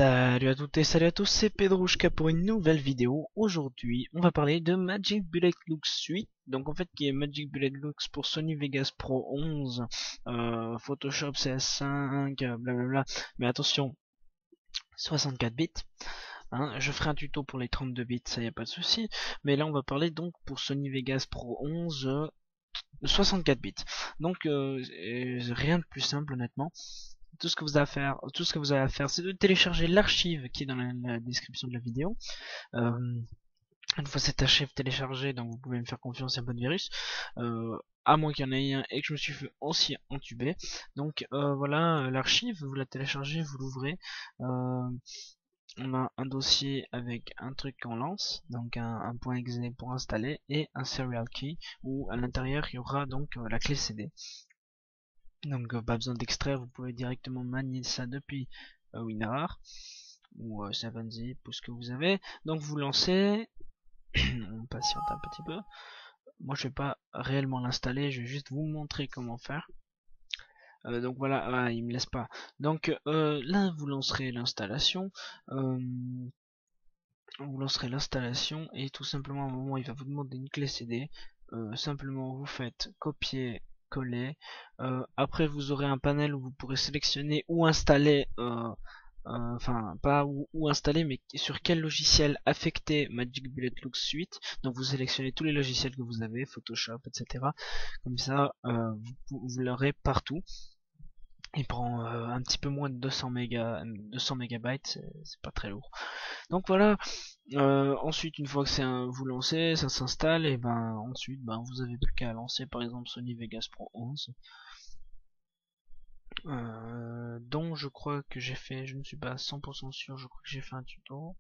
Salut à toutes et salut à tous, c'est Pedrouchka pour une nouvelle vidéo. Aujourd'hui, on va parler de Magic Bullet Lux 8, donc en fait qui est Magic Bullet Lux pour Sony Vegas Pro 11, Photoshop CS5, blablabla. Mais attention, 64 bits. Hein, je ferai un tuto pour les 32 bits, ça y a pas de souci. Mais là, on va parler donc pour Sony Vegas Pro 11, 64 bits. Donc rien de plus simple honnêtement. Tout ce que vous avez à faire, c'est de télécharger l'archive qui est dans la description de la vidéo. Une fois cette archive téléchargée, donc vous pouvez me faire confiance, il y a pas de virus. À moins qu'il y en ait un et que je me suis fait aussi entuber. Donc voilà, l'archive, vous la téléchargez, vous l'ouvrez. On a un dossier avec un truc qu'on lance, donc un .exe pour installer, et un serial key, où à l'intérieur il y aura donc la clé CD. Donc pas besoin d'extraire, vous pouvez directement manier ça depuis WinRAR ou 7zip ou ce que vous avez. Donc vous lancez, on patiente un petit peu. Moi je vais pas réellement l'installer, je vais juste vous montrer comment faire. Donc voilà, il me laisse pas. Donc là vous lancerez l'installation. Vous lancerez l'installation et tout simplement à un moment il va vous demander une clé CD. Simplement vous faites copier coller. Après vous aurez un panel où vous pourrez sélectionner ou installer enfin pas où installer, mais sur quel logiciel affecter Magic Bullet Lux 8. Donc vous sélectionnez tous les logiciels que vous avez, Photoshop, etc. Comme ça vous l'aurez partout. Il prend un petit peu moins de 200 mégabytes, c'est pas très lourd. Donc voilà. Ensuite, une fois que vous lancez, ça s'installe, et ben ensuite vous avez plus qu'à lancer par exemple Sony Vegas Pro 11, dont je crois que j'ai fait, je ne suis pas 100% sûr, je crois que j'ai fait un tuto.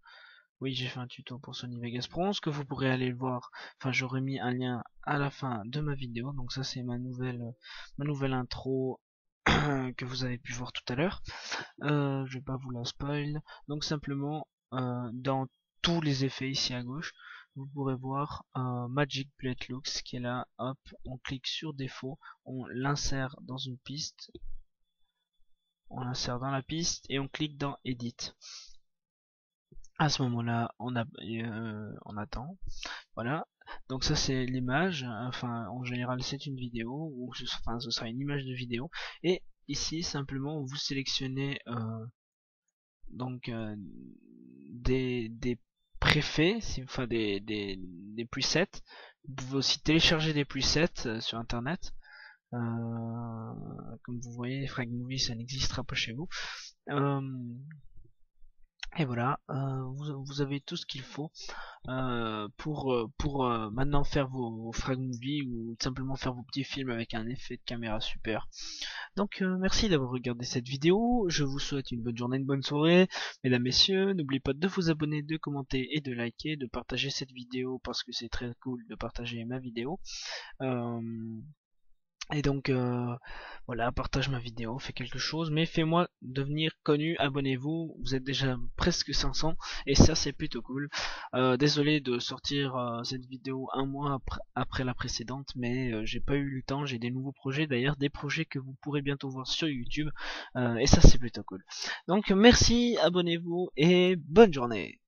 Oui, j'ai fait un tuto pour Sony Vegas Pro 11 que vous pourrez aller le voir. Enfin, j'aurais mis un lien à la fin de ma vidéo. Donc ça c'est ma nouvelle intro que vous avez pu voir tout à l'heure. Je vais pas vous la spoil. Donc simplement dans tous les effets ici à gauche, vous pourrez voir Magic Bullet Lux qui est là. Hop, on clique sur défaut, on l'insère dans une piste, on l'insère dans la piste et on clique dans Edit. À ce moment-là, on attend. Voilà. Donc ça c'est l'image. Enfin, en général, c'est une vidéo ou ce sera une image de vidéo. Et ici, simplement, vous sélectionnez donc des préfets, enfin des presets. Vous pouvez aussi télécharger des presets sur internet. Comme vous voyez, Frag Movie ça n'existera pas chez vous. Et voilà, vous avez tout ce qu'il faut pour maintenant faire vos frag movie ou simplement faire vos petits films avec un effet de caméra super. Donc merci d'avoir regardé cette vidéo, je vous souhaite une bonne journée, une bonne soirée, mesdames, messieurs, n'oubliez pas de vous abonner, de commenter et de liker, de partager cette vidéo parce que c'est très cool de partager ma vidéo. Et donc voilà, partage ma vidéo, fais quelque chose, mais fais-moi devenir connu, abonnez-vous, vous êtes déjà presque 500 et ça c'est plutôt cool. Désolé de sortir cette vidéo un mois après la précédente, mais j'ai pas eu le temps, j'ai des nouveaux projets, d'ailleurs des projets que vous pourrez bientôt voir sur YouTube, et ça c'est plutôt cool. Donc merci, abonnez-vous et bonne journée.